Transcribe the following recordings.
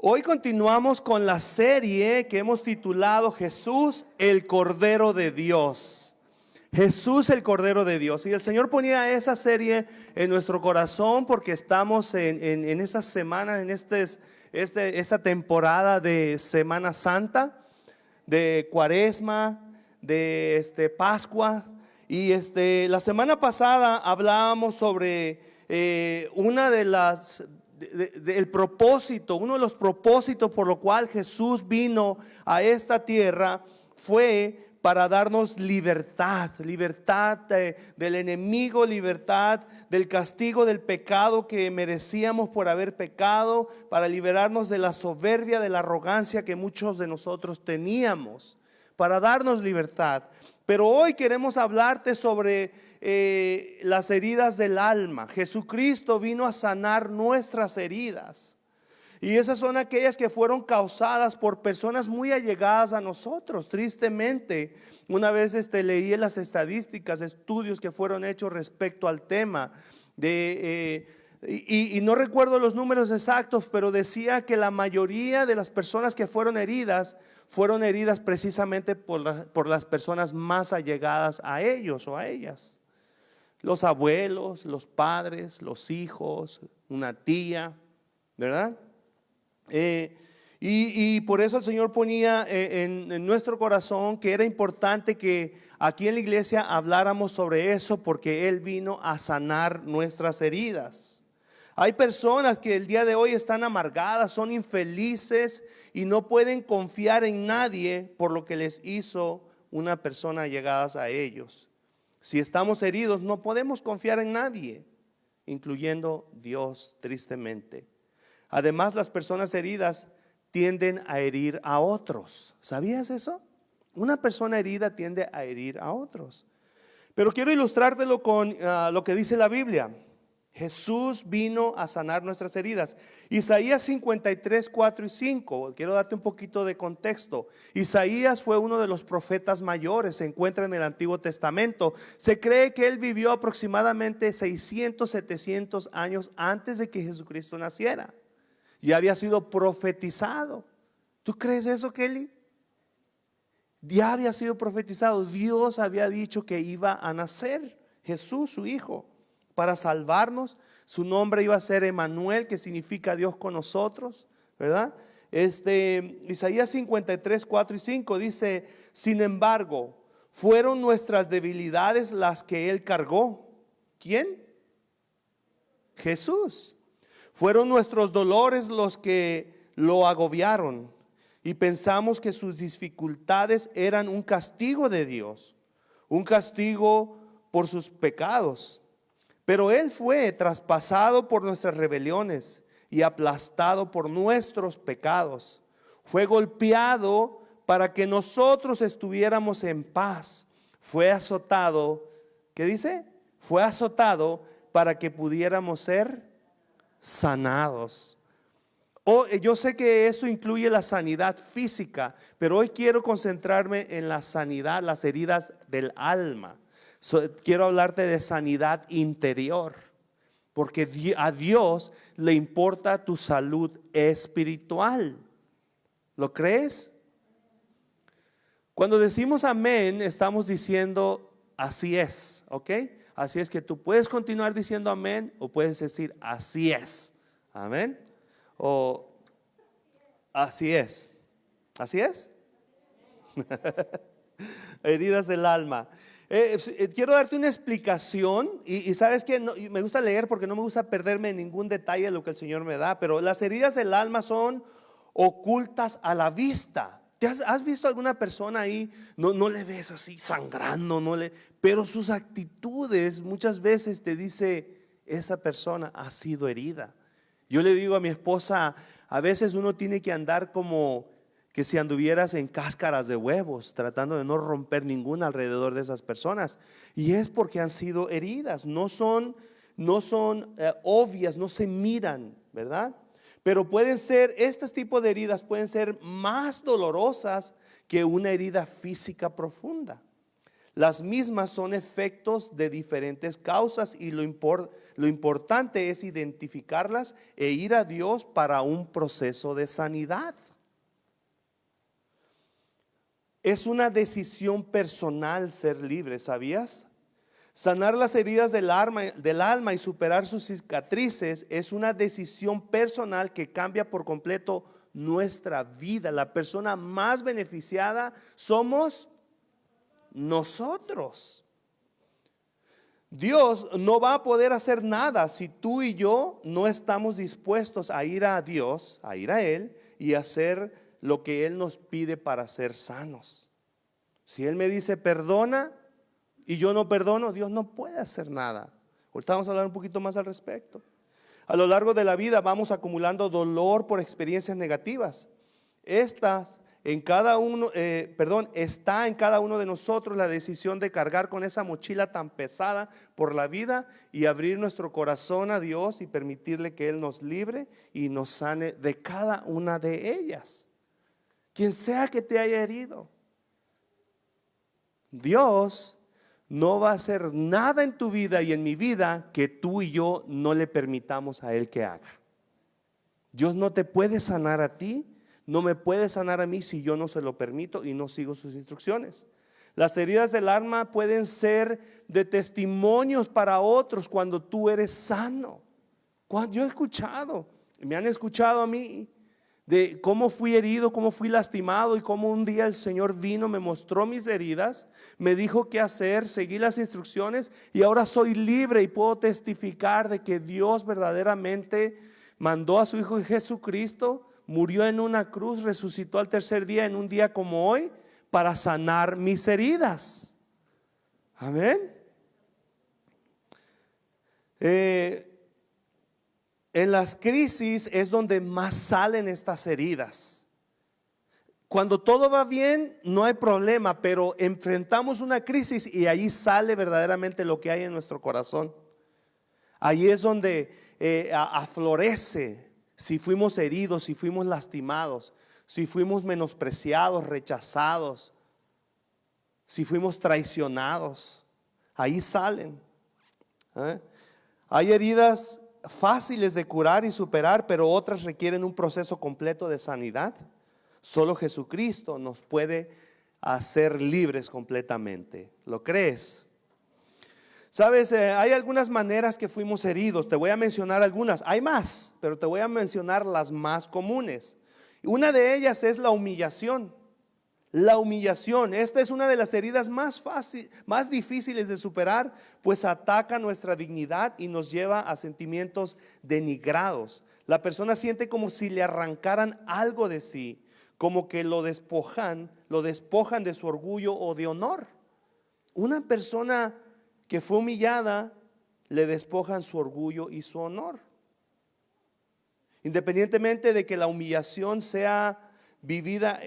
Hoy continuamos con la serie que hemos titulado Jesús, el Cordero de Dios. Jesús, el Cordero de Dios. Y el Señor ponía esa serie en nuestro corazón porque estamos en estas semanas, en esta temporada de Semana Santa, de Cuaresma, de Pascua. Y la semana pasada hablábamos sobre una de las el propósito, uno de los propósitos por lo cual Jesús vino a esta tierra fue para darnos libertad, libertad del enemigo, libertad del castigo del pecado que merecíamos por haber pecado, para liberarnos de la soberbia, de la arrogancia que muchos de nosotros teníamos, para darnos libertad. Pero hoy queremos hablarte sobre las heridas del alma. Jesucristo vino a sanar nuestras heridas. Y esas son aquellas que fueron causadas por personas muy allegadas a nosotros. Tristemente, una vez leí en las estadísticas, estudios que fueron hechos respecto al tema y no recuerdo los números exactos, pero decía que la mayoría de las personas que fueron heridas precisamente por las personas más allegadas a ellos o a ellas. Los abuelos, los padres, los hijos, una tía, ¿verdad? Y por eso el Señor ponía en nuestro corazón que era importante que aquí en la iglesia habláramos sobre eso, porque Él vino a sanar nuestras heridas. Hay personas que el día de hoy están amargadas, son infelices y no pueden confiar en nadie por lo que les hizo una persona allegadas a ellos. Si estamos heridos, no podemos confiar en nadie, incluyendo Dios, tristemente. Además, las personas heridas tienden a herir a otros. ¿Sabías eso? Una persona herida tiende a herir a otros. Pero quiero ilustrártelo con lo que dice la Biblia. Jesús vino a sanar nuestras heridas. Isaías 53, 4 y 5. Quiero darte un poquito de contexto. Isaías fue uno de los profetas mayores. Se encuentra en el Antiguo Testamento. Se cree que él vivió aproximadamente 600, 700 años antes de que Jesucristo naciera. Ya había sido profetizado. ¿Tú crees eso, Kelly? Ya había sido profetizado. Dios había dicho que iba a nacer Jesús, su hijo, para salvarnos. Su nombre iba a ser Emmanuel, que significa Dios con nosotros, ¿verdad? Isaías 53, 4 y 5 dice: sin embargo, fueron nuestras debilidades las que Él cargó. ¿Quién? Jesús. Fueron nuestros dolores los que lo agobiaron, y pensamos que sus dificultades eran un castigo de Dios, un castigo por sus pecados. Pero Él fue traspasado por nuestras rebeliones y aplastado por nuestros pecados. Fue golpeado para que nosotros estuviéramos en paz. Fue azotado, ¿qué dice? Fue azotado para que pudiéramos ser sanados. Yo sé que eso incluye la sanidad física, pero hoy quiero concentrarme en la sanidad, las heridas del alma. Quiero hablarte de sanidad interior, porque a Dios le importa tu salud espiritual. ¿Lo crees? Cuando decimos amén, estamos diciendo así es, ¿ok? Así es que tú puedes continuar diciendo amén o puedes decir así es, amén, o así es. ¿Así es? Heridas del alma. Quiero darte una explicación y sabes que me gusta leer porque no me gusta perderme en ningún detalle de lo que el Señor me da, pero las heridas del alma son ocultas a la vista. ¿Has visto alguna persona ahí? No le ves así sangrando, pero sus actitudes muchas veces te dice: esa persona ha sido herida. Yo le digo a mi esposa, a veces uno tiene que andar como que si anduvieras en cáscaras de huevos, tratando de no romper ninguna alrededor de esas personas. Y es porque han sido heridas, no son obvias, no se miran, ¿verdad? Pero este tipo de heridas pueden ser más dolorosas que una herida física profunda. Las mismas son efectos de diferentes causas y lo importante es identificarlas e ir a Dios para un proceso de sanidad. Es una decisión personal ser libre, ¿sabías? Sanar las heridas del alma y superar sus cicatrices es una decisión personal que cambia por completo nuestra vida. La persona más beneficiada somos nosotros. Dios no va a poder hacer nada si tú y yo no estamos dispuestos a ir a Dios, a ir a Él y hacer lo que Él nos pide para ser sanos. Si Él me dice perdona y yo no perdono, Dios no puede hacer nada. Ahorita vamos a hablar un poquito más al respecto. A lo largo de la vida vamos acumulando dolor por experiencias negativas. Está en cada uno de nosotros la decisión de cargar con esa mochila tan pesada por la vida y abrir nuestro corazón a Dios y permitirle que Él nos libre y nos sane de cada una de ellas. Quien sea que te haya herido, Dios no va a hacer nada en tu vida y en mi vida que tú y yo no le permitamos a Él que haga. Dios no te puede sanar a ti, no me puede sanar a mí si yo no se lo permito y no sigo sus instrucciones. Las heridas del alma pueden ser de testimonios para otros cuando tú eres sano. Yo he escuchado, me han escuchado a mí de cómo fui herido, cómo fui lastimado y cómo un día el Señor vino, me mostró mis heridas, me dijo qué hacer, seguí las instrucciones y ahora soy libre y puedo testificar de que Dios verdaderamente mandó a su Hijo Jesucristo, murió en una cruz, resucitó al tercer día en un día como hoy para sanar mis heridas. Amén. En las crisis es donde más salen estas heridas. Cuando todo va bien, no hay problema, pero enfrentamos una crisis y ahí sale verdaderamente lo que hay en nuestro corazón. Ahí es donde aflorece si fuimos heridos, si fuimos lastimados, si fuimos menospreciados, rechazados, si fuimos traicionados. Ahí salen. Hay heridas fáciles de curar y superar, pero otras requieren un proceso completo de sanidad. Solo Jesucristo nos puede hacer libres completamente. ¿Lo crees? Sabes, hay algunas maneras que fuimos heridos. Te voy a mencionar algunas. Hay más, pero te voy a mencionar las más comunes. Una de ellas es la humillación. La humillación, esta es una de las heridas más difíciles de superar, pues ataca nuestra dignidad y nos lleva a sentimientos denigrados. La persona siente como si le arrancaran algo de sí, como que lo despojan de su orgullo o de honor. Una persona que fue humillada, le despojan su orgullo y su honor. Independientemente de que la humillación sea vivida,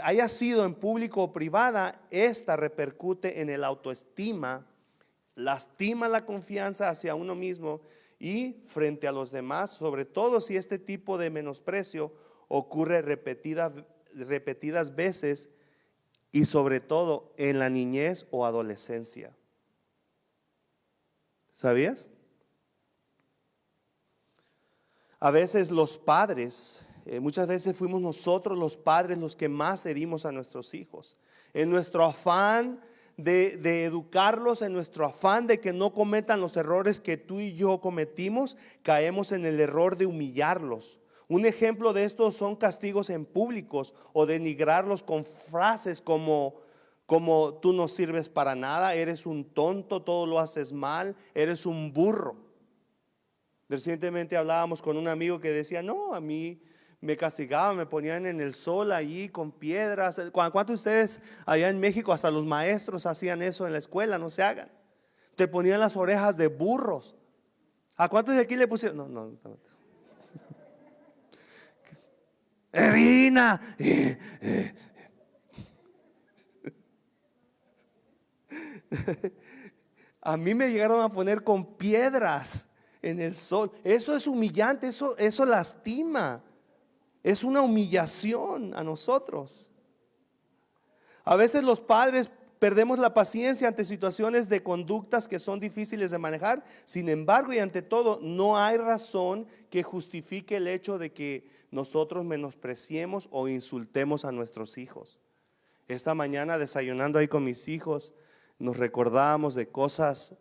haya sido en público o privada, esta repercute en el autoestima, lastima la confianza hacia uno mismo y frente a los demás, sobre todo si este tipo de menosprecio ocurre repetidas veces y sobre todo en la niñez o adolescencia. ¿Sabías? A veces los padres, muchas veces fuimos nosotros los padres los que más herimos a nuestros hijos. En nuestro afán de educarlos, en nuestro afán de que no cometan los errores que tú y yo cometimos, caemos en el error de humillarlos. Un ejemplo de esto son castigos en públicos o denigrarlos con frases como tú no sirves para nada, eres un tonto, todo lo haces mal, eres un burro. Recientemente hablábamos con un amigo que decía, no, a mí me castigaban, me ponían en el sol allí con piedras. ¿Cuántos de ustedes allá en México, hasta los maestros hacían eso en la escuela? No se hagan. Te ponían las orejas de burros. ¿A cuántos de aquí le pusieron? No. Erina. A mí me llegaron a poner con piedras en el sol. Eso es humillante, eso lastima. Es una humillación a nosotros. A veces los padres perdemos la paciencia ante situaciones de conductas que son difíciles de manejar. Sin embargo, y ante todo, no hay razón que justifique el hecho de que nosotros menospreciemos o insultemos a nuestros hijos. Esta mañana, desayunando ahí con mis hijos, nos recordábamos de cosas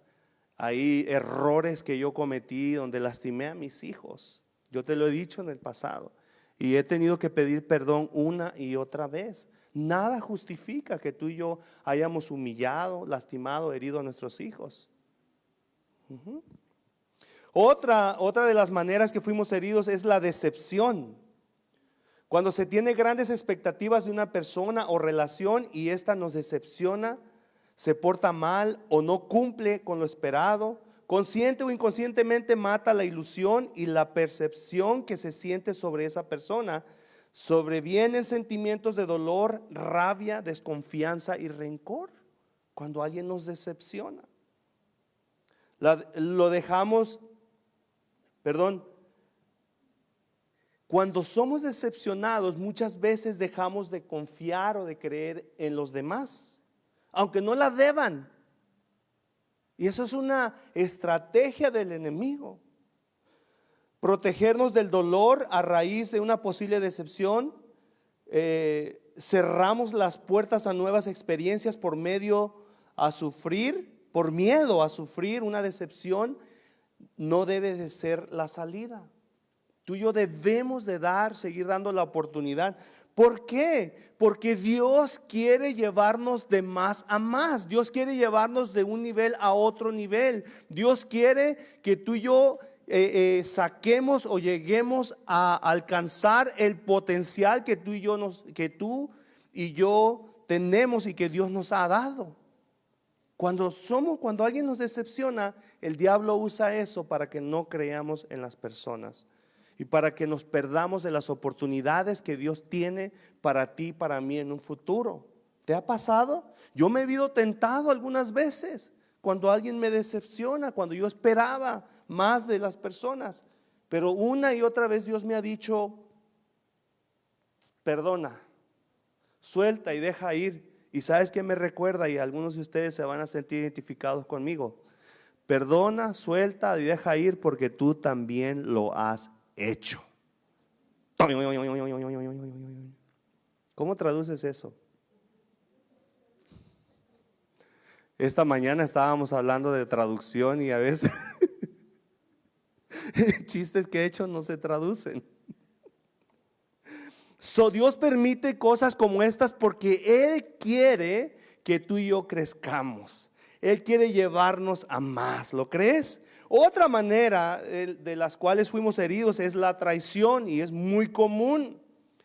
ahí, errores que yo cometí donde lastimé a mis hijos. Yo te lo he dicho en el pasado y he tenido que pedir perdón una y otra vez. Nada justifica que tú y yo hayamos humillado, lastimado, herido a nuestros hijos. Otra de las maneras que fuimos heridos es la decepción. Cuando se tiene grandes expectativas de una persona o relación y ésta nos decepciona, se porta mal o no cumple con lo esperado, consciente o inconscientemente mata la ilusión y la percepción que se siente sobre esa persona. Sobrevienen sentimientos de dolor, rabia, desconfianza y rencor cuando alguien nos decepciona. Cuando somos decepcionados, muchas veces dejamos de confiar o de creer en los demás, aunque no la deban. Y eso es una estrategia del enemigo. Protegernos del dolor a raíz de una posible decepción. Cerramos las puertas a nuevas experiencias por miedo a sufrir una decepción. No debe de ser la salida. Tú y yo debemos de seguir dando la oportunidad. ¿Por qué? Porque Dios quiere llevarnos de más a más. Dios quiere llevarnos de un nivel a otro nivel. Dios quiere que tú y yo saquemos o lleguemos a alcanzar el potencial que tú y yo tenemos y que Dios nos ha dado. Cuando alguien nos decepciona, el diablo usa eso para que no creamos en las personas y para que nos perdamos de las oportunidades que Dios tiene para ti y para mí en un futuro. ¿Te ha pasado? Yo me he visto tentado algunas veces cuando alguien me decepciona, cuando yo esperaba más de las personas, pero una y otra vez Dios me ha dicho: perdona, suelta y deja ir. Y ¿sabes qué me recuerda? Y algunos de ustedes se van a sentir identificados conmigo. Perdona, suelta y deja ir porque tú también lo has hecho. ¿Cómo traduces eso? Esta mañana estábamos hablando de traducción y a veces chistes que he hecho no se traducen. Dios permite cosas como estas porque Él quiere que tú y yo crezcamos. Él quiere llevarnos a más, ¿lo crees? Otra manera de las cuales fuimos heridos es la traición, y es muy común.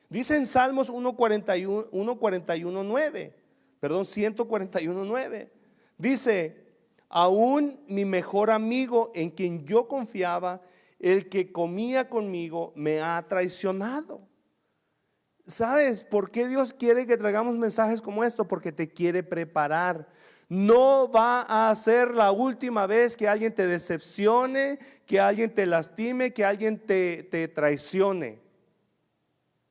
Dice en Salmos 141:9. Dice: aún mi mejor amigo en quien yo confiaba, el que comía conmigo, me ha traicionado. ¿Sabes por qué Dios quiere que traigamos mensajes como esto? Porque te quiere preparar. No va a ser la última vez que alguien te decepcione, que alguien te lastime, que alguien te traicione.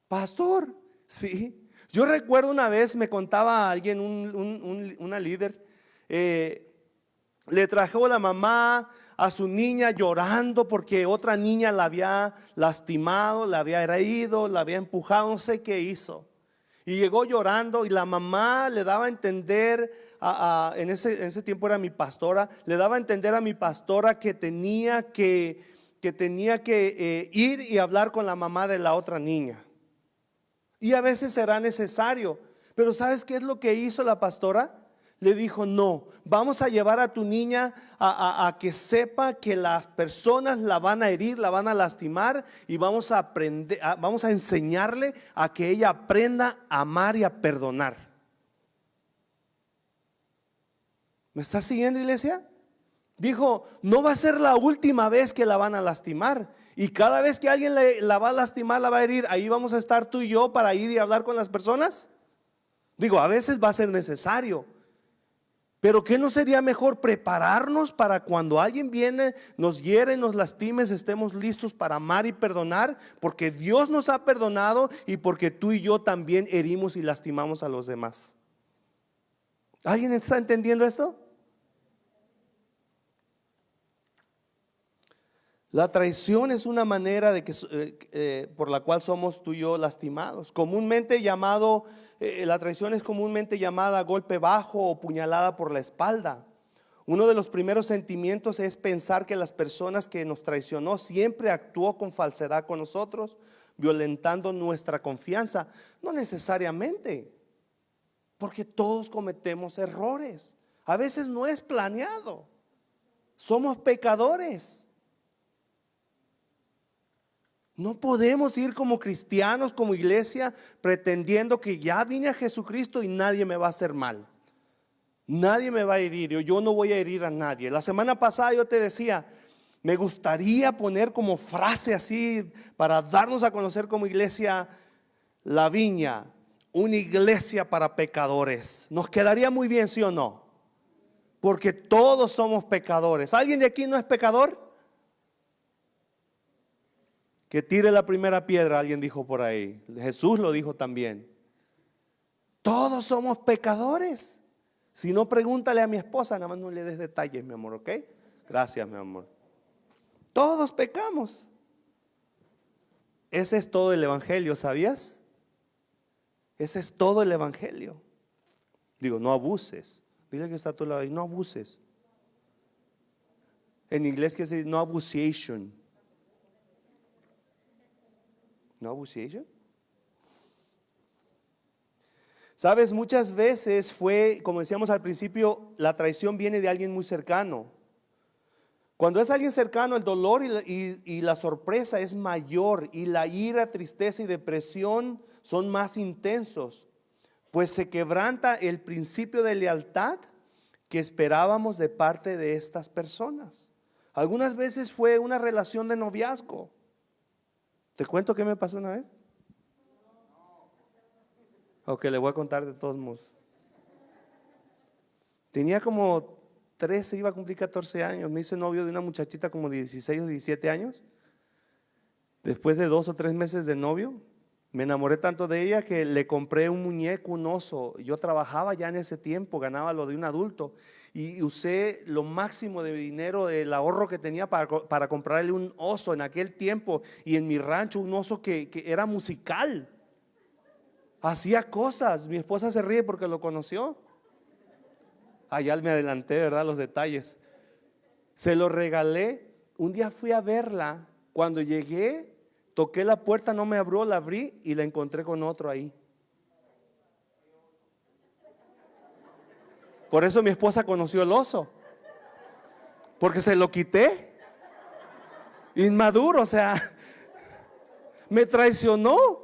Pastor, sí. Yo recuerdo una vez, me contaba a alguien, una líder, le trajo la mamá a su niña llorando porque otra niña la había lastimado, la había herido, la había empujado, no sé qué hizo. Y llegó llorando y la mamá le daba a entender, en ese tiempo era mi pastora, le daba a entender a mi pastora que tenía que ir y hablar con la mamá de la otra niña. Y a veces será necesario, pero ¿sabes qué es lo que hizo la pastora? Le dijo: no, vamos a llevar a tu niña a que sepa que las personas la van a herir, la van a lastimar, y vamos a enseñarle a que ella aprenda a amar y a perdonar. ¿Me estás siguiendo, iglesia? Dijo: no va a ser la última vez que la van a lastimar, y cada vez que alguien la va a lastimar, la va a herir, ahí vamos a estar tú y yo para ir y hablar con las personas. Digo, a veces va a ser necesario. Pero ¿qué no sería mejor prepararnos para cuando alguien viene, nos hiere, nos lastime, estemos listos para amar y perdonar? Porque Dios nos ha perdonado y porque tú y yo también herimos y lastimamos a los demás. ¿Alguien está entendiendo esto? La traición es una manera de que, por la cual somos tú y yo lastimados. Comúnmente llamado, la traición es comúnmente llamada golpe bajo o puñalada por la espalda. Uno de los primeros sentimientos es pensar que las personas que nos traicionó siempre actuó con falsedad con nosotros, violentando nuestra confianza. No necesariamente, porque todos cometemos errores. A veces no es planeado. Somos pecadores. No podemos ir como cristianos, como iglesia, pretendiendo que ya vine a Jesucristo y nadie me va a hacer mal. Nadie me va a herir, yo no voy a herir a nadie. La semana pasada yo te decía, me gustaría poner como frase así para darnos a conocer como iglesia La Viña, una iglesia para pecadores. Nos quedaría muy bien, ¿sí o no? Porque todos somos pecadores. ¿Alguien de aquí no es pecador? Que tire la primera piedra, alguien dijo por ahí. Jesús lo dijo también. Todos somos pecadores. Si no, pregúntale a mi esposa, nada más no le des detalles, mi amor, ¿ok? Gracias, mi amor. Todos pecamos. Ese es todo el evangelio, ¿sabías? Ese es todo el evangelio. Digo, no abuses. Dile que está a tu lado y no abuses. En inglés que se dice no abusation. ¿No abusation? Sabes, muchas veces fue, como decíamos al principio, la traición viene de alguien muy cercano. Cuando es alguien cercano, el dolor y la sorpresa es mayor, y la ira, tristeza y depresión son más intensos, pues se quebranta el principio de lealtad que esperábamos de parte de estas personas. Algunas veces fue una relación de noviazgo. ¿Te cuento qué me pasó una vez? Ok, le voy a contar de todos modos. Tenía como 13, iba a cumplir 14 años. Me hice novio de una muchachita como de 16 o 17 años. Después de 2 o 3 meses de novio, me enamoré tanto de ella que le compré un muñeco, un oso. Yo trabajaba ya en ese tiempo, ganaba lo de un adulto. Y usé lo máximo de dinero, del ahorro que tenía para comprarle un oso en aquel tiempo. Y en mi rancho un oso que era musical. Hacía cosas. Mi esposa se ríe porque lo conoció. Ya me adelanté, ¿verdad? Los detalles. Se lo regalé. Un día fui a verla. Cuando llegué, toqué la puerta, no me abrió, la abrí y la encontré con otro ahí. Por eso mi esposa conoció el oso. Porque se lo quité. Inmaduro, o sea, me traicionó.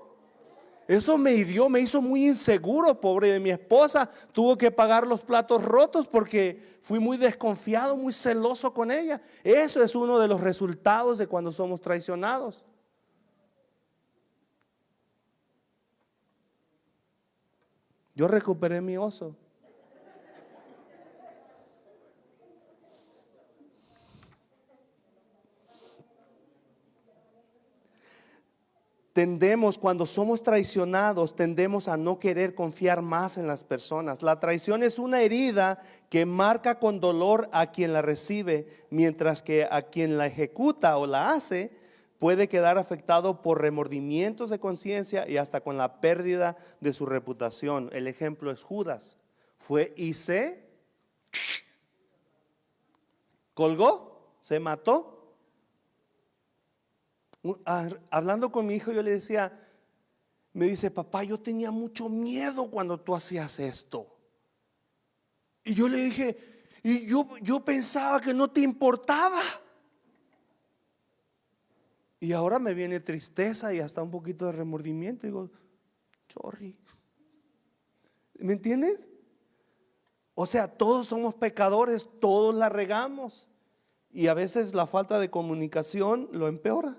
Eso me hirió, me hizo muy inseguro, pobre de mi esposa. Tuvo que pagar los platos rotos porque fui muy desconfiado, muy celoso con ella. Eso es uno de los resultados de cuando somos traicionados. Yo recuperé mi oso. Cuando somos traicionados, tendemos a no querer confiar más en las personas. La traición es una herida que marca con dolor a quien la recibe, mientras que a quien la ejecuta o la hace puede quedar afectado por remordimientos de conciencia y hasta con la pérdida de su reputación. El ejemplo es Judas. Fue y se colgó, se mató. Hablando con mi hijo, yo le decía, me dice, papá, yo tenía mucho miedo cuando tú hacías esto. Y yo le dije, y yo pensaba que no te importaba. Y ahora me viene tristeza y hasta un poquito de remordimiento. Digo, chorri. ¿Me entiendes? O sea, todos somos pecadores, todos la regamos. Y a veces la falta de comunicación lo empeora.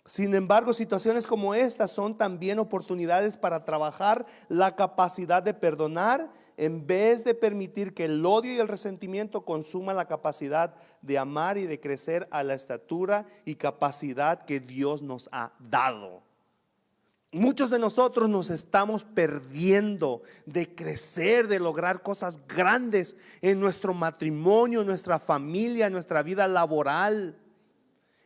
Sin embargo, situaciones como estas son también oportunidades para trabajar la capacidad de perdonar en vez de permitir que el odio y el resentimiento consuman la capacidad de amar y de crecer a la estatura y capacidad que Dios nos ha dado. Muchos de nosotros nos estamos perdiendo de crecer, de lograr cosas grandes en nuestro matrimonio, en nuestra familia, en nuestra vida laboral,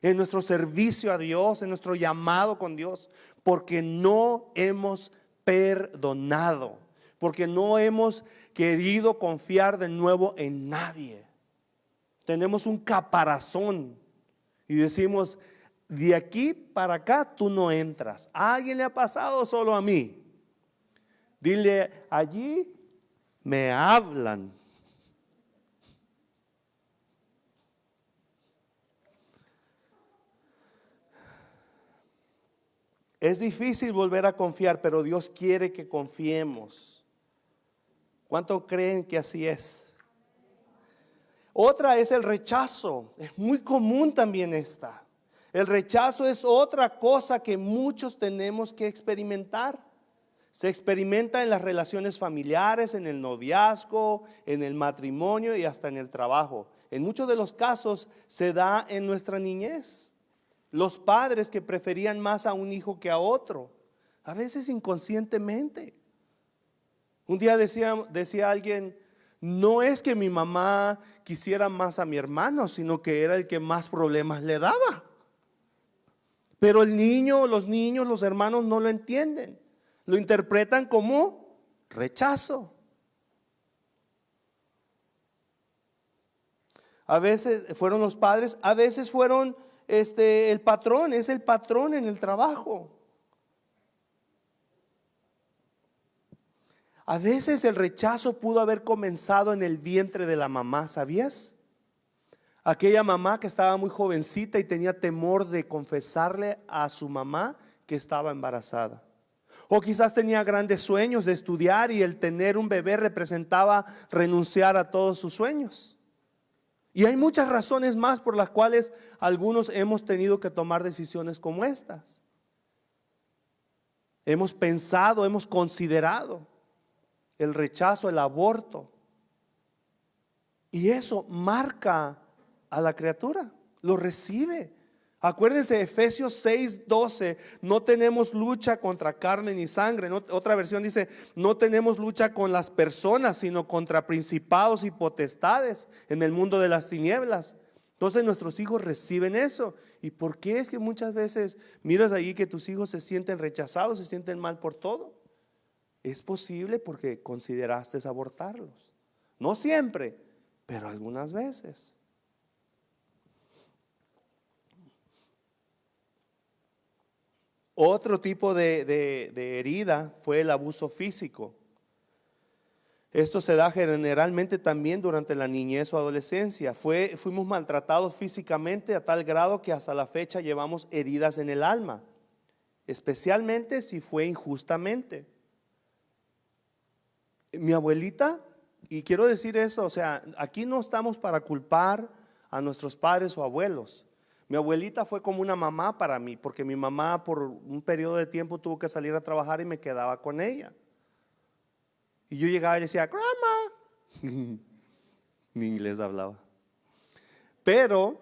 en nuestro servicio a Dios, en nuestro llamado con Dios, porque no hemos perdonado, porque no hemos querido confiar de nuevo en nadie. Tenemos un caparazón y decimos: de aquí para acá tú no entras. ¿A alguien le ha pasado? Solo a mí. Dile: allí me hablan. Es difícil volver a confiar, pero Dios quiere que confiemos. ¿Cuánto creen que así es? Otra es el rechazo. Es muy común también esta. El rechazo es otra cosa que muchos tenemos que experimentar. Se experimenta en las relaciones familiares, en el noviazgo, en el matrimonio y hasta en el trabajo. En muchos de los casos se da en nuestra niñez. Los padres que preferían más a un hijo que a otro, a veces inconscientemente. Un día decía alguien: no es que mi mamá quisiera más a mi hermano, sino que era el que más problemas le daba. Pero el niño, los niños, los hermanos no lo entienden. Lo interpretan como rechazo. A veces fueron los padres, a veces fueron el patrón, es el patrón en el trabajo. A veces el rechazo pudo haber comenzado en el vientre de la mamá, ¿sabías? Aquella mamá que estaba muy jovencita y tenía temor de confesarle a su mamá que estaba embarazada. O quizás tenía grandes sueños de estudiar y el tener un bebé representaba renunciar a todos sus sueños. Y hay muchas razones más por las cuales algunos hemos tenido que tomar decisiones como estas. Hemos pensado, hemos considerado el rechazo, el aborto. Y eso marca a la criatura, lo recibe. Acuérdense, Efesios 6:12, no tenemos lucha contra carne ni sangre. Otra versión dice: no tenemos lucha con las personas, sino contra principados y potestades en el mundo de las tinieblas. Entonces nuestros hijos reciben eso. ¿Y por qué es que muchas veces miras allí que tus hijos se sienten rechazados, se sienten mal por todo? Es posible porque consideraste abortarlos. No siempre, pero algunas veces. Otro tipo de herida fue el abuso físico. Esto se da generalmente también durante la niñez o adolescencia. Fuimos maltratados físicamente a tal grado que hasta la fecha llevamos heridas en el alma, especialmente si fue injustamente. Mi abuelita, y quiero decir eso, o sea, aquí no estamos para culpar a nuestros padres o abuelos. Mi abuelita fue como una mamá para mí, porque mi mamá por un periodo de tiempo tuvo que salir a trabajar y me quedaba con ella. Y yo llegaba y le decía: grandma. Mi inglés hablaba. Pero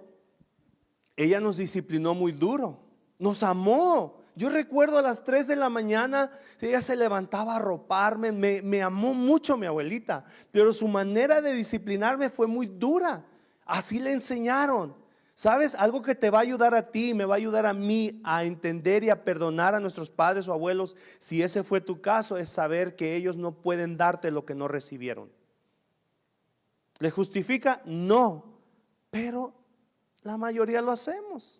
ella nos disciplinó muy duro, nos amó. Yo recuerdo a las 3 de la mañana, ella se levantaba a arroparme, me amó mucho mi abuelita, pero su manera de disciplinarme fue muy dura. Así le enseñaron. ¿Sabes? Algo que te va a ayudar a ti, me va a ayudar a mí a entender y a perdonar a nuestros padres o abuelos, si ese fue tu caso, es saber que ellos no pueden darte lo que no recibieron. ¿Le justifica? No, pero la mayoría lo hacemos.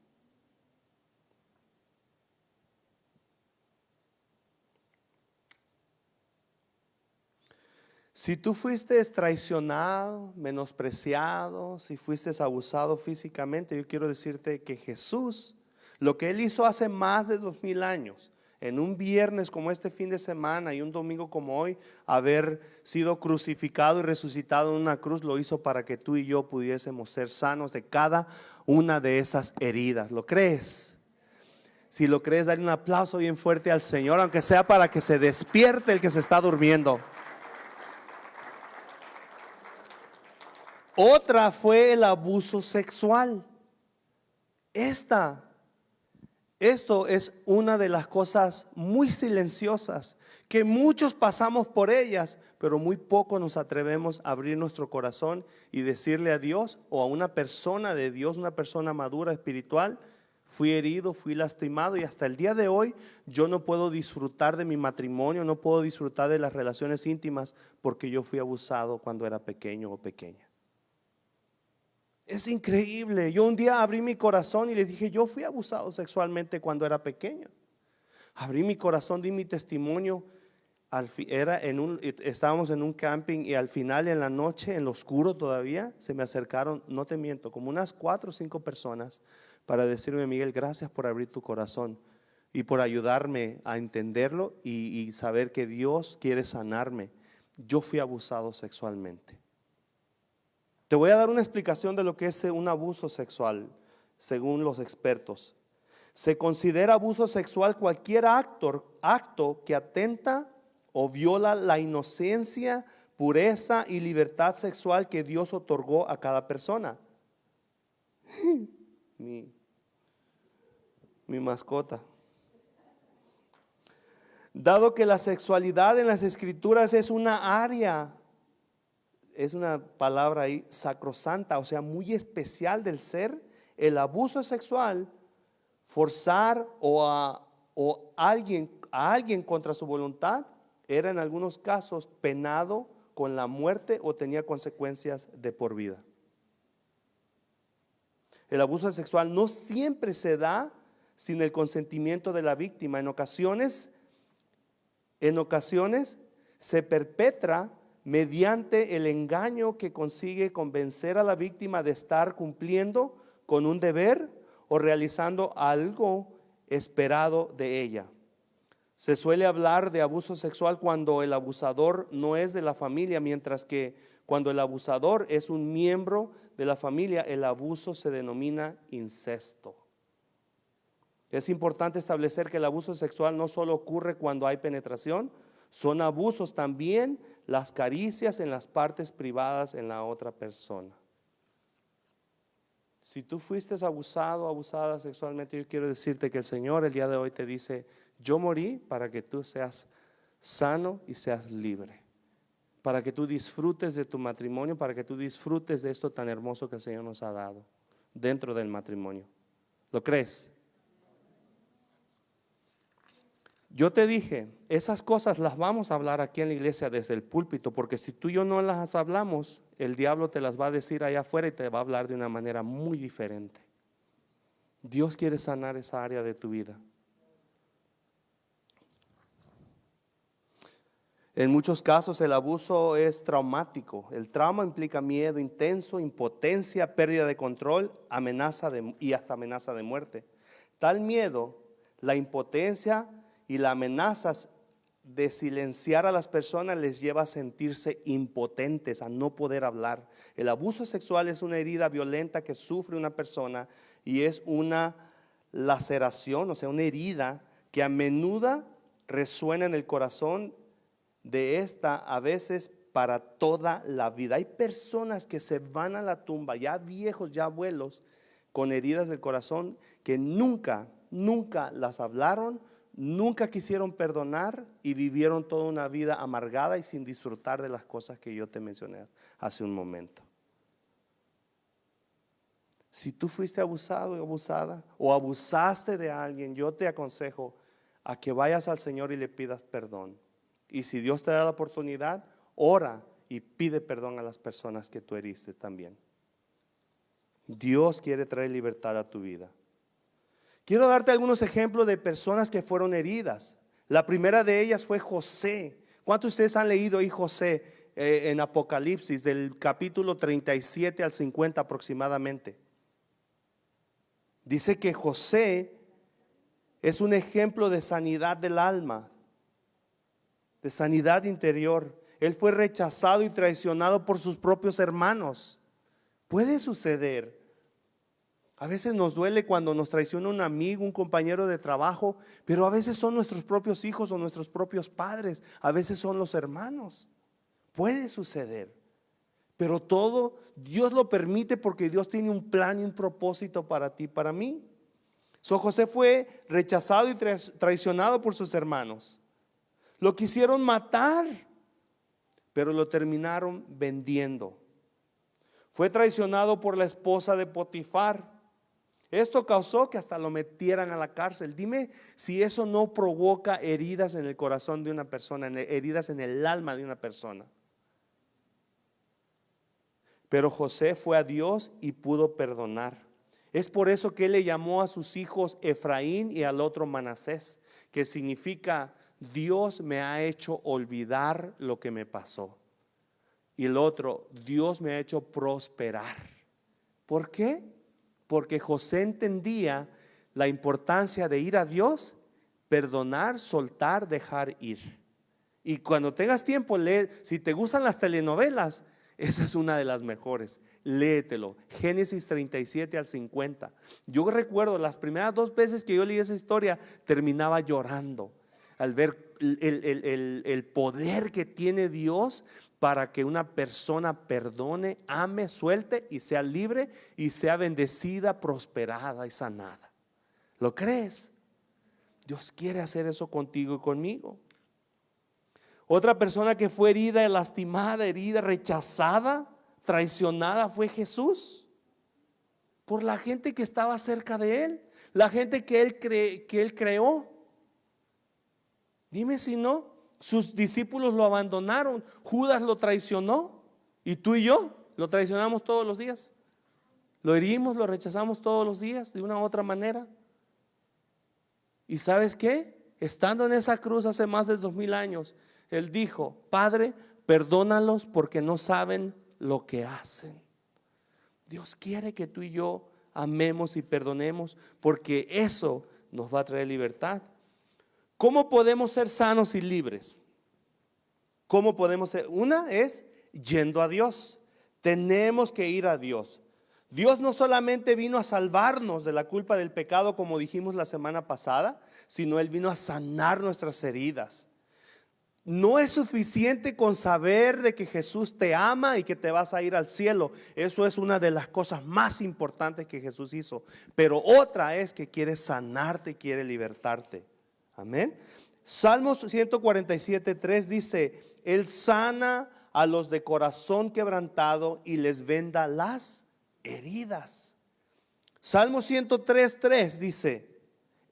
Si tú fuiste traicionado, menospreciado, si fuiste abusado físicamente, yo quiero decirte que Jesús, lo que Él hizo hace más de 2000 años, en un viernes como este fin de semana y un domingo como hoy, haber sido crucificado y resucitado en una cruz, lo hizo para que tú y yo pudiésemos ser sanos de cada una de esas heridas. ¿Lo crees? Si lo crees, dale un aplauso bien fuerte al Señor, aunque sea para que se despierte el que se está durmiendo. Otra fue el abuso sexual. Esta Esto es una de las cosas muy silenciosas, que muchos pasamos por ellas, pero muy poco nos atrevemos a abrir nuestro corazón y decirle a Dios o a una persona de Dios, una persona madura espiritual: fui herido, fui lastimado, y hasta el día de hoy yo no puedo disfrutar de mi matrimonio, no puedo disfrutar de las relaciones íntimas porque yo fui abusado cuando era pequeño o pequeña. Es increíble. Yo un día abrí mi corazón y le dije: yo fui abusado sexualmente cuando era pequeño. Abrí mi corazón, di mi testimonio. Estábamos en un camping y al final, en la noche, en lo oscuro todavía, se me acercaron, no te miento, como unas 4 o 5 personas para decirme: Miguel, gracias por abrir tu corazón y por ayudarme a entenderlo y saber que Dios quiere sanarme. Yo fui abusado sexualmente. Te voy a dar una explicación de lo que es un abuso sexual, según los expertos. Se considera abuso sexual cualquier acto que atenta o viola la inocencia, pureza y libertad sexual que Dios otorgó a cada persona. Mi mascota. Dado que la sexualidad en las Escrituras es una área, es una palabra ahí, sacrosanta, o sea, muy especial del ser, el abuso sexual, forzar a alguien contra su voluntad, era en algunos casos penado con la muerte o tenía consecuencias de por vida. El abuso sexual no siempre se da sin el consentimiento de la víctima. En ocasiones se perpetra mediante el engaño que consigue convencer a la víctima de estar cumpliendo con un deber o realizando algo esperado de ella. Se suele hablar de abuso sexual cuando el abusador no es de la familia, mientras que cuando el abusador es un miembro de la familia, el abuso se denomina incesto. Es importante establecer que el abuso sexual no solo ocurre cuando hay penetración, son abusos también las caricias en las partes privadas en la otra persona. Si tú fuiste abusado o abusada sexualmente, yo quiero decirte que el Señor el día de hoy te dice: yo morí para que tú seas sano y seas libre, para que tú disfrutes de tu matrimonio, para que tú disfrutes de esto tan hermoso que el Señor nos ha dado dentro del matrimonio. ¿Lo crees? Yo te dije, esas cosas las vamos a hablar aquí en la iglesia desde el púlpito, porque si tú y yo no las hablamos, el diablo te las va a decir allá afuera y te va a hablar de una manera muy diferente. Dios quiere sanar esa área de tu vida. En muchos casos el abuso es traumático. El trauma implica miedo intenso, impotencia, pérdida de control, y hasta amenaza de muerte. Tal miedo, la impotencia y las amenazas de silenciar a las personas les lleva a sentirse impotentes, a no poder hablar. El abuso sexual es una herida violenta que sufre una persona y es una laceración, o sea, una herida que a menudo resuena en el corazón de esta, a veces para toda la vida. Hay personas que se van a la tumba, ya viejos, ya abuelos, con heridas del corazón que nunca las hablaron, nunca quisieron perdonar y vivieron toda una vida amargada y sin disfrutar de las cosas que yo te mencioné hace un momento. Si tú fuiste abusado o abusada o abusaste de alguien, yo te aconsejo a que vayas al Señor y le pidas perdón. Y si Dios te da la oportunidad, ora y pide perdón a las personas que tú heriste también. Dios quiere traer libertad a tu vida. Quiero darte algunos ejemplos de personas que fueron heridas. La primera de ellas fue José. ¿Cuántos de ustedes han leído ahí José en Apocalipsis, del capítulo 37 al 50 aproximadamente? Dice que José es un ejemplo de sanidad del alma, de sanidad interior. Él fue rechazado y traicionado por sus propios hermanos. Puede suceder. A veces nos duele cuando nos traiciona un amigo, un compañero de trabajo, pero a veces son nuestros propios hijos o nuestros propios padres, a veces son los hermanos. Puede suceder, pero todo Dios lo permite porque Dios tiene un plan y un propósito para ti, para mí. José fue rechazado y traicionado por sus hermanos. Lo quisieron matar, pero lo terminaron vendiendo. Fue traicionado por la esposa de Potifar. Esto causó que hasta lo metieran a la cárcel. Dime si eso no provoca heridas en el corazón de una persona, heridas en el alma de una persona. Pero José fue a Dios y pudo perdonar. Es por eso que él le llamó a sus hijos Efraín y al otro Manasés, que significa Dios me ha hecho olvidar lo que me pasó. Y el otro, Dios me ha hecho prosperar. ¿Por qué? Porque José entendía la importancia de ir a Dios, perdonar, soltar, dejar ir. Y cuando tengas tiempo, lee. Si te gustan las telenovelas, esa es una de las mejores. Léetelo, Génesis 37 al 50. Yo recuerdo las primeras 2 veces que yo leí esa historia, terminaba llorando al ver el poder que tiene Dios para que una persona perdone, ame, suelte y sea libre y sea bendecida, prosperada y sanada. ¿Lo crees? Dios quiere hacer eso contigo y conmigo. Otra persona que fue herida, lastimada, herida, rechazada, traicionada fue Jesús. Por la gente que estaba cerca de él, la gente que él creó. Dime si no, sus discípulos lo abandonaron, Judas lo traicionó y tú y yo lo traicionamos todos los días. Lo herimos, lo rechazamos todos los días de una u otra manera. ¿Y sabes qué? Estando en esa cruz hace más de 2000 años, Él dijo: Padre, perdónalos porque no saben lo que hacen. Dios quiere que tú y yo amemos y perdonemos, porque eso nos va a traer libertad. ¿Cómo podemos ser sanos y libres? ¿Cómo podemos ser? Una es yendo a Dios. Tenemos que ir a Dios. Dios no solamente vino a salvarnos de la culpa del pecado, como dijimos la semana pasada, sino Él vino a sanar nuestras heridas. No es suficiente con saber de que Jesús te ama y que te vas a ir al cielo. Eso es una de las cosas más importantes que Jesús hizo. Pero otra es que quiere sanarte, quiere libertarte. Amén. Salmos 147:3 dice: Él sana a los de corazón quebrantado y les venda las heridas. Salmo 103:3 dice: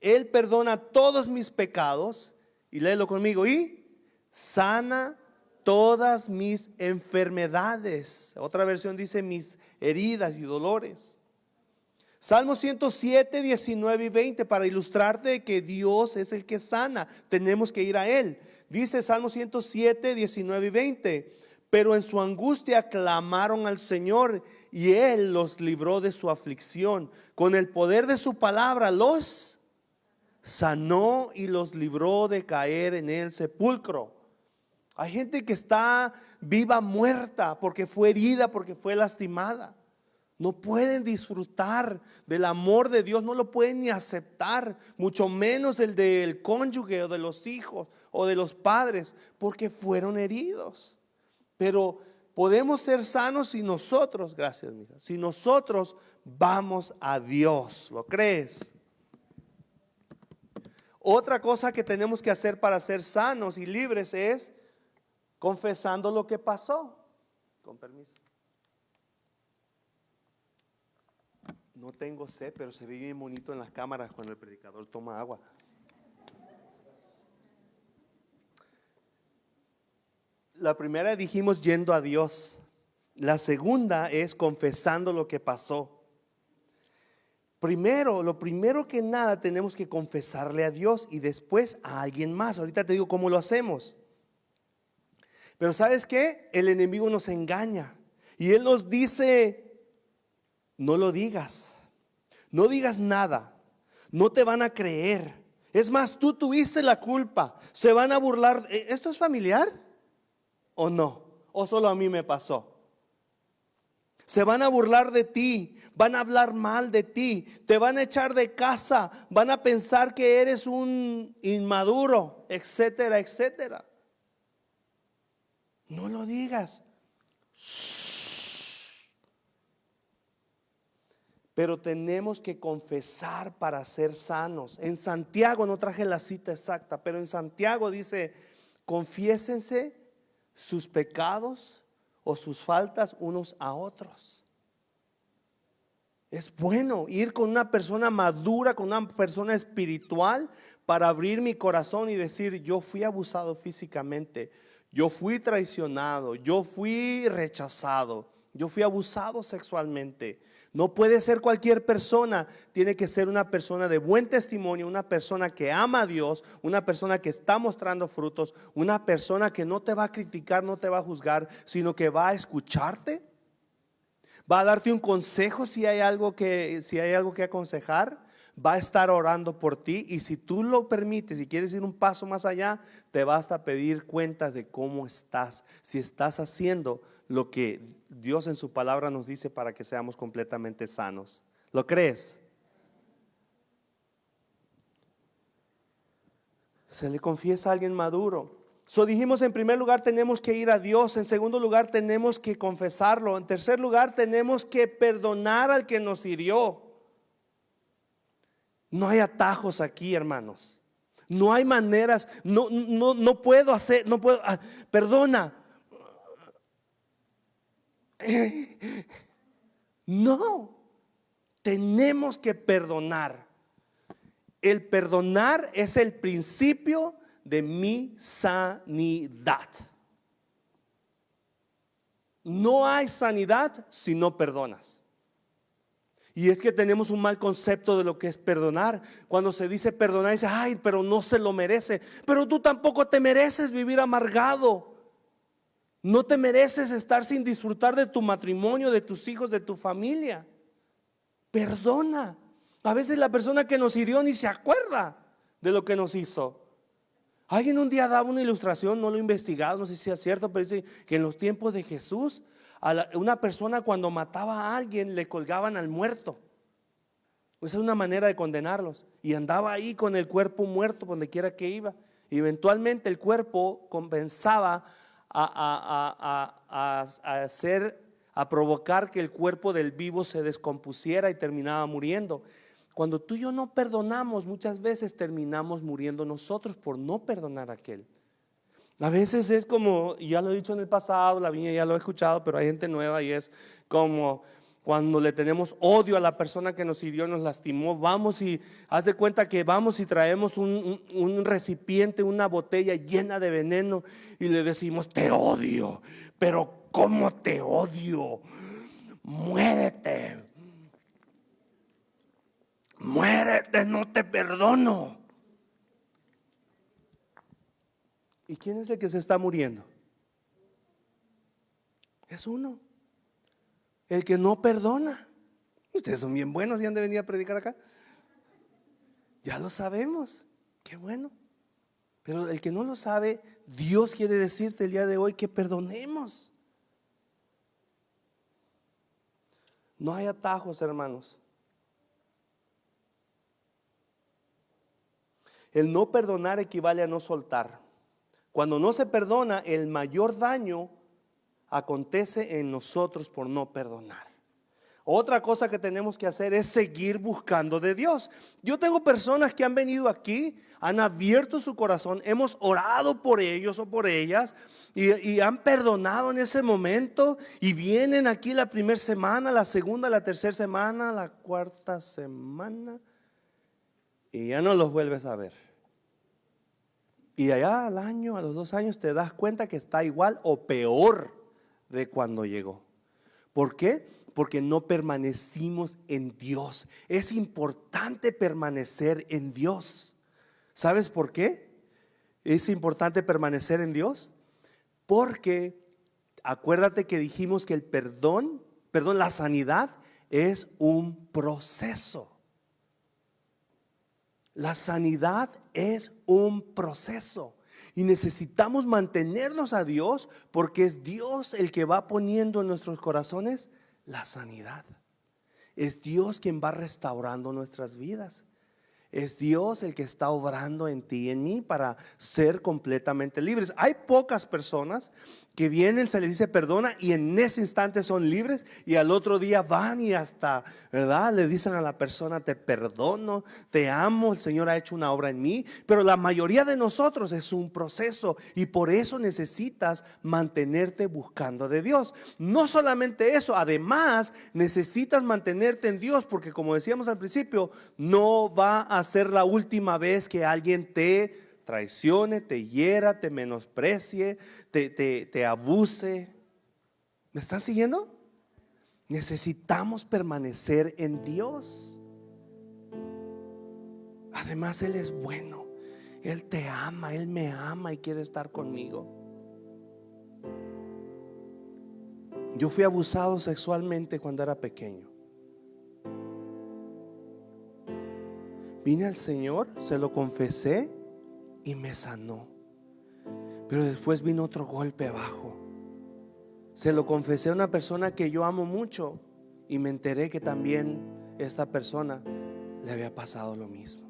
Él perdona todos mis pecados, y léelo conmigo, y sana todas mis enfermedades. Otra versión dice mis heridas y dolores. Salmo 107, 19 y 20, para ilustrarte que Dios es el que sana, tenemos que ir a Él. Dice Salmo 107, 19 y 20: pero en su angustia clamaron al Señor y Él los libró de su aflicción. Con el poder de su palabra los sanó y los libró de caer en el sepulcro. Hay gente que está viva, muerta, porque fue herida, porque fue lastimada. No pueden disfrutar del amor de Dios, no lo pueden ni aceptar, mucho menos el del cónyuge o de los hijos o de los padres, porque fueron heridos. Pero podemos ser sanos si nosotros, gracias mija, si nosotros vamos a Dios. ¿Lo crees? Otra cosa que tenemos que hacer para ser sanos y libres es confesando lo que pasó. Con permiso. No tengo sed, pero se ve bien bonito en las cámaras cuando el predicador toma agua. La primera dijimos yendo a Dios. La segunda es confesando lo que pasó. Primero, lo primero que nada tenemos que confesarle a Dios y después a alguien más. Ahorita te digo cómo lo hacemos. Pero ¿sabes qué? El enemigo nos engaña y él nos dice: no lo digas, no digas nada, no te van a creer. Es más, tú tuviste la culpa, se van a burlar. ¿Esto es familiar o no? ¿O solo a mí me pasó? Se van a burlar de ti, van a hablar mal de ti, te van a echar de casa, van a pensar que eres un inmaduro, etcétera, etcétera. No lo digas. pero tenemos que confesar para ser sanos. En Santiago, no traje la cita exacta, pero en Santiago dice: confiésense sus pecados o sus faltas unos a otros. Es bueno ir con una persona madura, con una persona espiritual, para abrir mi corazón y decir: yo fui abusado físicamente, yo fui traicionado, yo fui rechazado, yo fui abusado sexualmente. No puede ser cualquier persona, tiene que ser una persona de buen testimonio, una persona que ama a Dios, una persona que está mostrando frutos, una persona que no te va a criticar, no te va a juzgar, sino que va a escucharte, va a darte un consejo si hay algo que aconsejar, va a estar orando por ti, y si tú lo permites y quieres ir un paso más allá, te va hasta pedir cuentas de cómo estás, si estás haciendo lo que Dios en su palabra nos dice para que seamos completamente sanos. ¿Lo crees? Se le confiesa a alguien maduro. Dijimos, en primer lugar tenemos que ir a Dios, en segundo lugar tenemos que confesarlo, en tercer lugar tenemos que perdonar al que nos hirió. No hay atajos aquí, hermanos. No hay maneras, no puedo hacer, perdona. No, tenemos que perdonar. El perdonar es el principio de mi sanidad. No hay sanidad si no perdonas. Y es que tenemos un mal concepto de lo que es perdonar. Cuando se dice perdonar, dice: ay, pero no se lo merece. Pero tú tampoco te mereces vivir amargado. No te mereces estar sin disfrutar de tu matrimonio, de tus hijos, de tu familia. Perdona. A veces la persona que nos hirió ni se acuerda de lo que nos hizo. Alguien un día daba una ilustración, no lo he investigado, no sé si es cierto, pero dice que en los tiempos de Jesús, una persona cuando mataba a alguien le colgaban al muerto. Esa es una manera de condenarlos. Y andaba ahí con el cuerpo muerto donde quiera que iba. Y eventualmente el cuerpo comenzaba a provocar que el cuerpo del vivo se descompusiera y terminaba muriendo. Cuando tú y yo no perdonamos, muchas veces terminamos muriendo nosotros por no perdonar a aquel. A veces es como, ya lo he dicho en el pasado, la viña ya lo he escuchado, pero hay gente nueva, y es como cuando le tenemos odio a la persona que nos hirió, nos lastimó. Vamos y haz de cuenta que vamos y traemos un recipiente, una botella llena de veneno, y le decimos: te odio, pero ¿cómo te odio? Muérete, muérete, no te perdono. ¿Y quién es el que se está muriendo? Es uno, el que no perdona. Ustedes son bien buenos y han de venir a predicar acá. Ya lo sabemos, qué bueno. Pero el que no lo sabe, Dios quiere decirte el día de hoy que perdonemos. No hay atajos, hermanos. El no perdonar equivale a no soltar. Cuando no se perdona, el mayor daño acontece en nosotros por no perdonar. Otra cosa que tenemos que hacer es seguir buscando de Dios. Yo tengo personas que han venido aquí, han abierto su corazón, hemos orado por ellos o por ellas, y han perdonado en ese momento, y vienen aquí la primera semana, la segunda, la tercera semana, la cuarta semana, y ya no los vuelves a ver. Y allá al año, a los 2 años, te das cuenta que está igual o peor de cuando llegó. ¿Por qué? Porque no permanecimos en Dios. Es importante permanecer en Dios. ¿Sabes por qué es importante permanecer en Dios? Porque acuérdate que dijimos que el perdón, la sanidad es un proceso. La sanidad es un proceso y necesitamos mantenernos a Dios, porque es Dios el que va poniendo en nuestros corazones la sanidad. Es Dios quien va restaurando nuestras vidas. Es Dios el que está obrando en ti y en mí para ser completamente libres. Hay pocas personas que vienen, se les dice perdona y en ese instante son libres, y al otro día van y hasta, ¿verdad?, le dicen a la persona: te perdono, te amo, el Señor ha hecho una obra en mí. Pero la mayoría de nosotros es un proceso, y por eso necesitas mantenerte buscando de Dios. No solamente eso, además necesitas mantenerte en Dios, porque como decíamos al principio, no va a ser la última vez que alguien te traicione, te hiera, te menosprecie, te abuse. ¿Me están siguiendo? Necesitamos permanecer en Dios. Además, Él es bueno, Él te ama, Él me ama y quiere estar conmigo. Yo fui abusado sexualmente cuando era pequeño. Vine al Señor, se lo confesé y me sanó. Pero después vino otro golpe abajo. Se lo confesé a una persona que yo amo mucho y me enteré que también esta persona le había pasado lo mismo.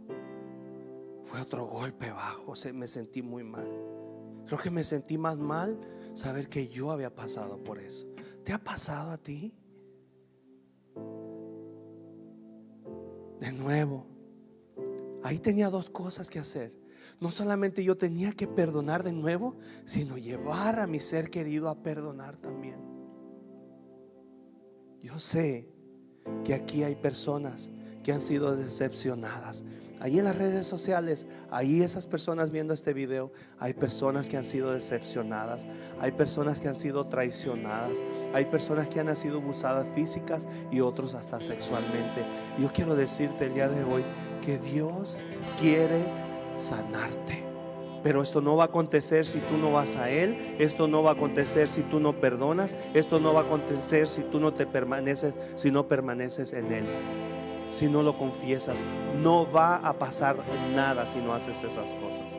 Fue otro golpe bajo, me sentí muy mal. Creo que me sentí más mal saber que yo había pasado por eso. ¿Te ha pasado a ti? De nuevo, ahí tenía dos cosas que hacer. No solamente yo tenía que perdonar de nuevo, sino llevar a mi ser querido a perdonar también. Yo sé que aquí hay personas que han sido decepcionadas. Ahí en las redes sociales, ahí esas personas viendo este video, hay personas que han sido decepcionadas, hay personas que han sido traicionadas, hay personas que han sido abusadas físicas y otros hasta sexualmente. Y yo quiero decirte el día de hoy que Dios quiere sanarte. Pero esto no va a acontecer si tú no vas a Él. Esto no va a acontecer si tú no perdonas. Esto no va a acontecer si tú no si no permaneces en Él, si no lo confiesas. No va a pasar nada si no haces esas cosas.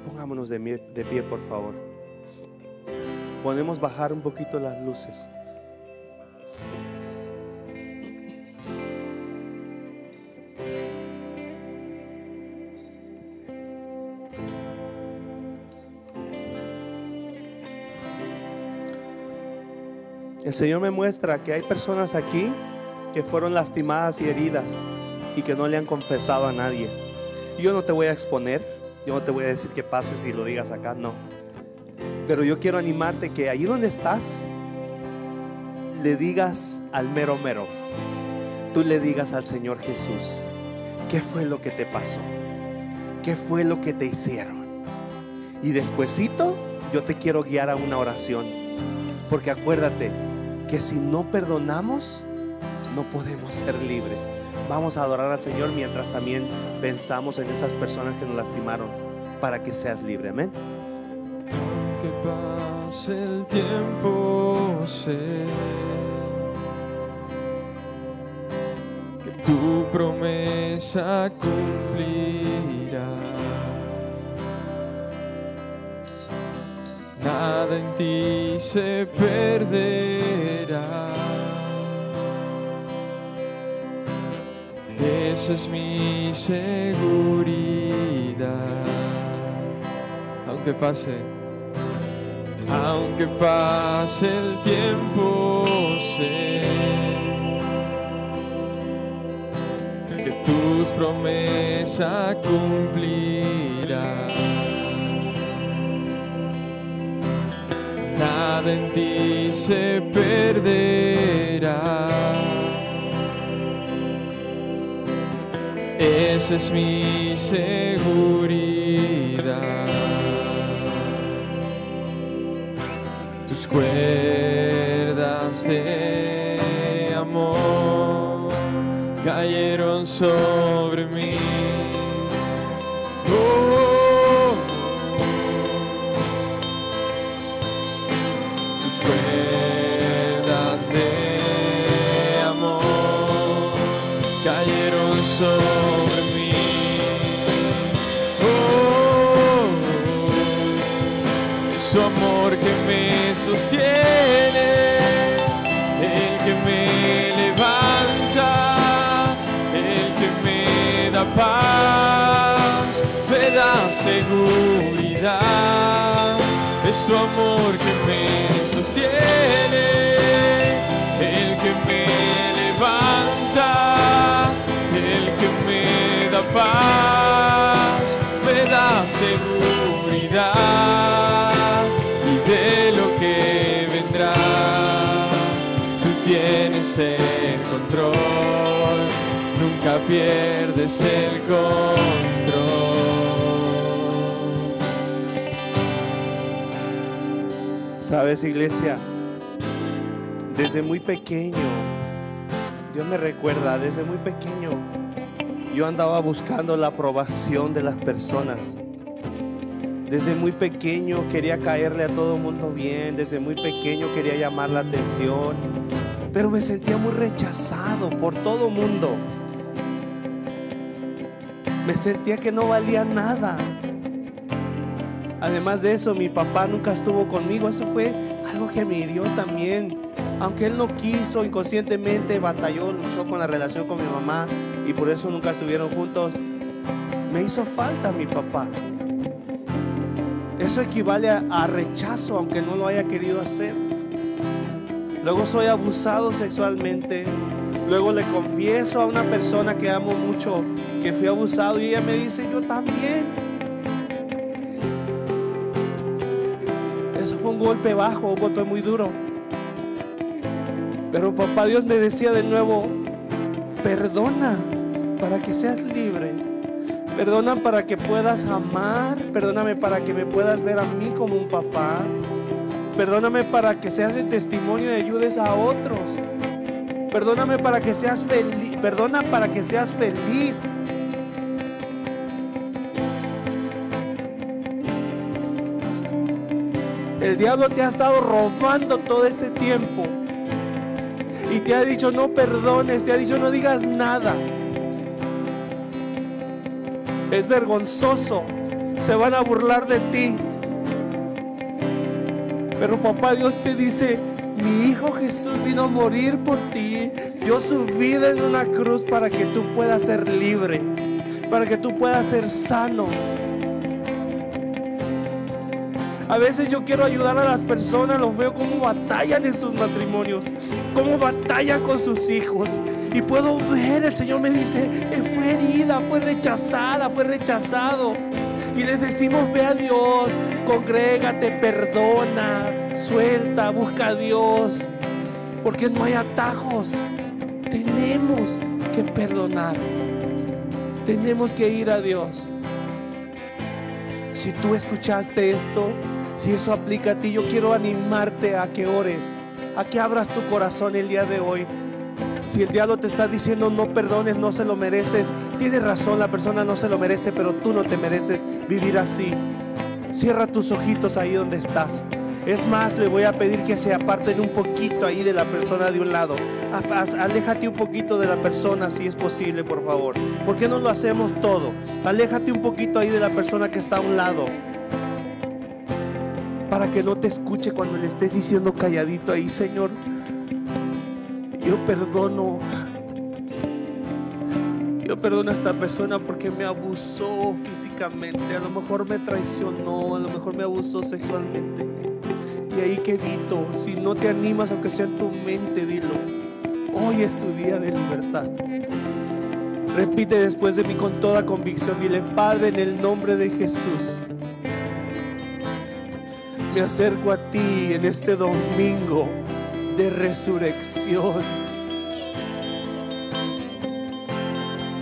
Pongámonos de pie, por favor. Podemos bajar un poquito las luces. El Señor me muestra que hay personas aquí que fueron lastimadas y heridas y que no le han confesado a nadie. Yo no te voy a exponer, yo no te voy a decir que pases y lo digas acá, no. Pero yo quiero animarte que allí donde estás, le digas al mero mero. Tú le digas al Señor Jesús: ¿qué fue lo que te pasó? ¿Qué fue lo que te hicieron? Y despuesito yo te quiero guiar a una oración, porque acuérdate que si no perdonamos, no podemos ser libres. Vamos a adorar al Señor mientras también pensamos en esas personas que nos lastimaron, para que seas libre. Amén. Aunque pase el tiempo, sé que tu promesa cumplirá. Nada en ti se perderá. Esa es mi seguridad. Aunque pase el tiempo, sé que tus promesas cumplirán. Nada en ti se perderá. Esa es mi seguridad. Tus cuerdas de amor cayeron sobre mí. Oh, tus cuerdas de amor cayeron sobre mí. Oh, es su amor que me sostiene, el que me levanta, el que me da paz, me da seguridad. es su amor que me sostiene, el que me levanta, el que me da paz, me da seguridad y de lo que vendrá, tú tienes el control, nunca pierdes el control. Sabes, iglesia, desde muy pequeño, Dios me recuerda, desde muy pequeño, yo andaba buscando la aprobación de las personas. Desde muy pequeño quería caerle a todo el mundo bien, desde muy pequeño quería llamar la atención, pero me sentía muy rechazado por todo el mundo. Me sentía que no valía nada. Además de eso, mi papá nunca estuvo conmigo. Eso fue algo que me hirió también. Aunque él no quiso, inconscientemente batalló, luchó con la relación con mi mamá y por eso nunca estuvieron juntos. Me hizo falta mi papá. Eso equivale a rechazo, aunque no lo haya querido hacer. Luego soy abusado sexualmente. Luego le confieso a una persona que amo mucho que fui abusado y ella me dice, yo también. Eso fue un golpe bajo, un golpe muy duro. Pero papá Dios me decía de nuevo, perdona para que seas libre. Perdona para que puedas amar. Perdóname para que me puedas ver a mí como un papá. Perdóname para que seas de testimonio y ayudes a otros. Perdóname para que seas feliz. Perdona para que seas feliz. El diablo te ha estado robando todo este tiempo y te ha dicho no perdones, te ha dicho no digas nada. Es vergonzoso, se van a burlar de ti. Pero papá Dios te dice, mi hijo Jesús vino a morir por ti, dio su vida en una cruz para que tú puedas ser libre, para que tú puedas ser sano. A veces yo quiero ayudar a las personas, los veo cómo batallan en sus matrimonios, cómo batallan con sus hijos. Y puedo ver, el Señor me dice, fue herida, fue rechazada, fue rechazado. Y les decimos, ve a Dios, congrégate, perdona, suelta, busca a Dios. Porque no hay atajos. Tenemos que perdonar. Tenemos que ir a Dios. Si tú escuchaste esto, si eso aplica a ti, yo quiero animarte a que ores, a que abras tu corazón el día de hoy. Si el diablo te está diciendo no perdones, no se lo mereces, tienes razón, la persona no se lo merece, pero tú no te mereces vivir así. Cierra tus ojitos ahí donde estás. Es más, le voy a pedir que se aparten un poquito ahí de la persona de un lado. Aléjate un poquito de la persona si es posible, por favor. ¿Por qué no lo hacemos todo? Aléjate un poquito ahí de la persona que está a un lado, para que no te escuche cuando le estés diciendo calladito ahí, Señor, yo perdono a esta persona porque me abusó físicamente, a lo mejor me traicionó, a lo mejor me abusó sexualmente. Y ahí quedito, si no te animas, aunque sea en tu mente, dilo. Hoy es tu día de libertad. Repite después de mí con toda convicción. Dile, Padre, en el nombre de Jesús, me acerco a ti en este domingo de resurrección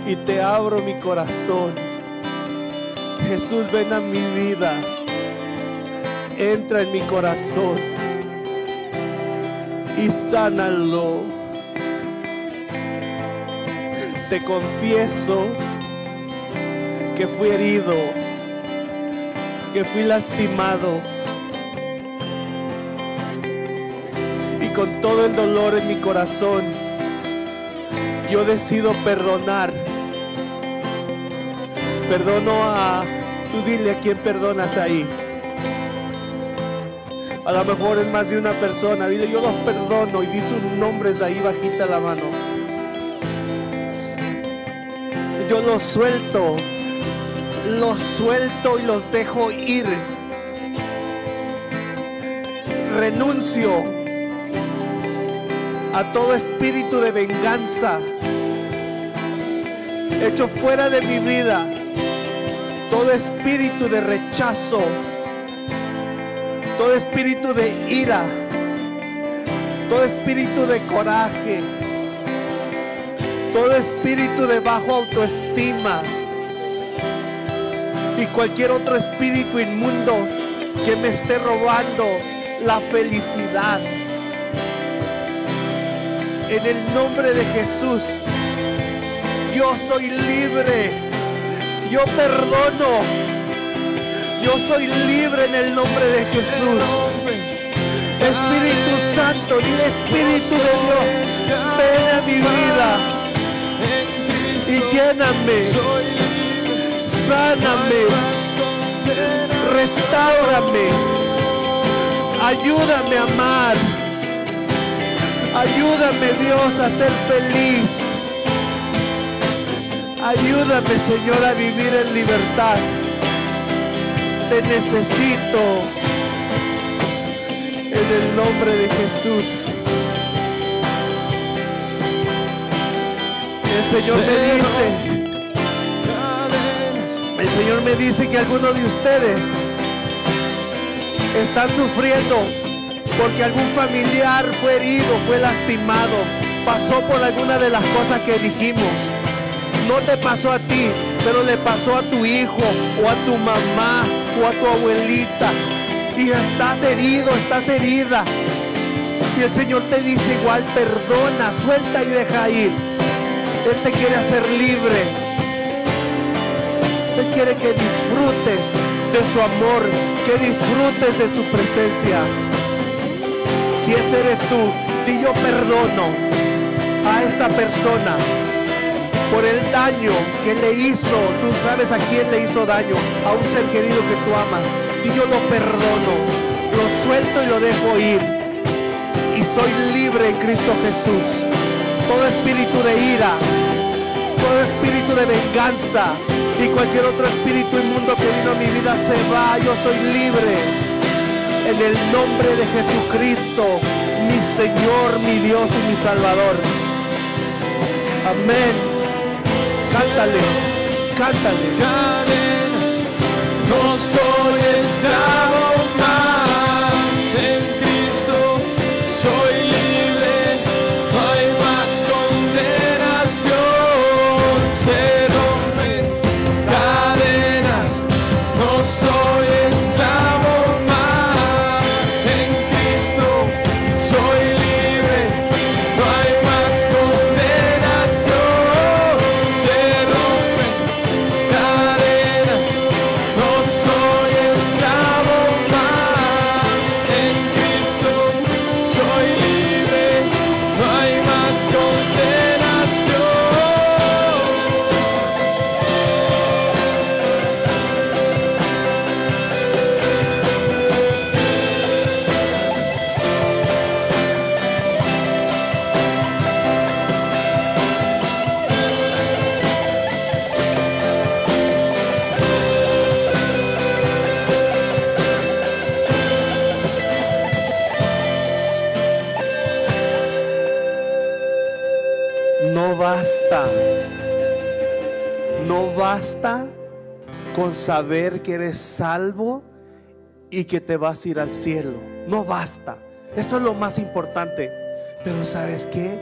y te abro mi corazón. Jesús, ven a mi vida. Entra en mi corazón y sánalo. Te confieso que fui herido, que fui lastimado, y con todo el dolor en mi corazón yo decido perdonar. Perdono a... Tú dile a quién perdonas ahí. A lo mejor es más de una persona. Dile, yo los perdono, y di sus nombres ahí bajita la mano. Yo los suelto y los dejo ir. renuncio a todo espíritu de venganza, echo fuera de mi vida todo espíritu de rechazo, todo espíritu de ira, todo espíritu de coraje, todo espíritu de bajo autoestima y cualquier otro espíritu inmundo que me esté robando la felicidad. En el nombre de Jesús, yo soy libre, yo perdono, yo soy libre en el nombre de Jesús. Espíritu Santo, dile: Espíritu de Dios, ven a mi vida y lléname, sáname, restáurame, ayúdame a amar, ayúdame, Dios, a ser feliz. Ayúdame, Señor, a vivir en libertad. Te necesito. En el nombre de Jesús. El Señor me dice que algunos de ustedes están sufriendo porque algún familiar fue herido, fue lastimado, pasó por alguna de las cosas que dijimos. No te pasó a ti, pero le pasó a tu hijo o a tu mamá o a tu abuelita. Y estás herido, estás herida. Y el Señor te dice igual: perdona, suelta y deja ir. Él te quiere hacer libre. Él quiere que disfrutes de su amor, que disfrutes de su presencia. Si ese eres tú, di: yo perdono a esta persona por el daño que le hizo. Tú sabes a quién le hizo daño, a un ser querido que tú amas. Y yo lo perdono, lo suelto y lo dejo ir. Y soy libre en Cristo Jesús. Todo espíritu de ira, todo espíritu de venganza y cualquier otro espíritu inmundo que vino a mi vida se va. Yo soy libre en el nombre de Jesucristo, mi Señor, mi Dios y mi Salvador. Amén. Cántale, cántale. Cadenas, no soy esclavo más. En Cristo soy libre, no hay más condenación. Se rompen cadenas, no soy esclavo más. En Cristo soy libre, no hay más condenación. Se rompen cadenas, no soy esclavo más. En Cristo soy libre, no hay más condenación. No basta, no basta con saber que eres salvo y que te vas a ir al cielo. No basta, eso es lo más importante. Pero ¿sabes qué?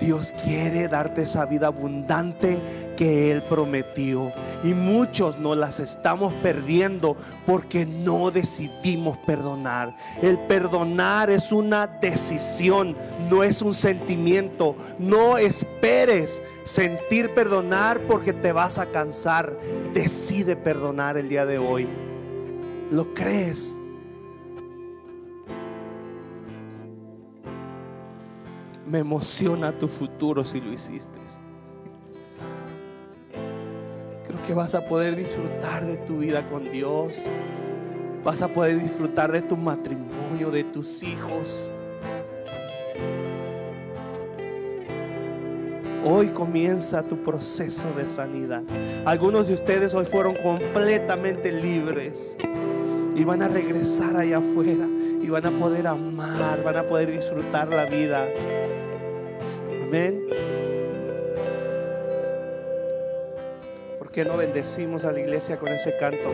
Dios quiere darte esa vida abundante que Él prometió. Y muchos nos las estamos perdiendo porque no decidimos perdonar. El perdonar es una decisión, no es un sentimiento. No esperes sentir perdonar porque te vas a cansar. Decide perdonar el día de hoy. ¿Lo crees? Me emociona tu futuro si lo hiciste. Creo que vas a poder disfrutar de tu vida con Dios. Vas a poder disfrutar de tu matrimonio, de tus hijos. Hoy comienza tu proceso de sanidad. Algunos de ustedes hoy fueron completamente libres. y van a regresar allá afuera y van a poder amar, van a poder disfrutar la vida. Amén. ¿Por qué no bendecimos a la iglesia con ese canto?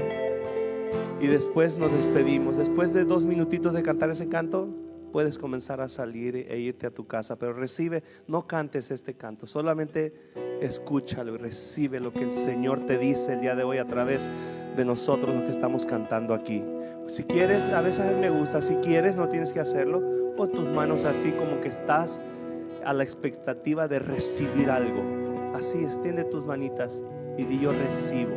Y después nos despedimos. Después de 2 minutitos de cantar ese canto, puedes comenzar a salir e irte a tu casa. Pero recibe, no cantes este canto, solamente escúchalo y recibe lo que el Señor te dice el día de hoy a través de nosotros, los que estamos cantando aquí. Si quieres, a veces a mí me gusta, si quieres, no tienes que hacerlo. Pon tus manos así como que estás a la expectativa de recibir algo. Así, extiende tus manitas y di: yo recibo.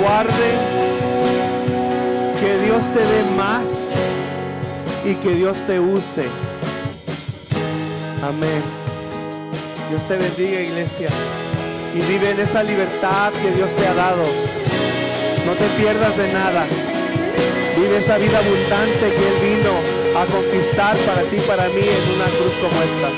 guarde, que Dios te dé más y que Dios te use. Amén. Dios te bendiga, iglesia, y vive en esa libertad que Dios te ha dado. No te pierdas de nada. Vive esa vida abundante que Él vino a conquistar para ti y para mí en una cruz como esta.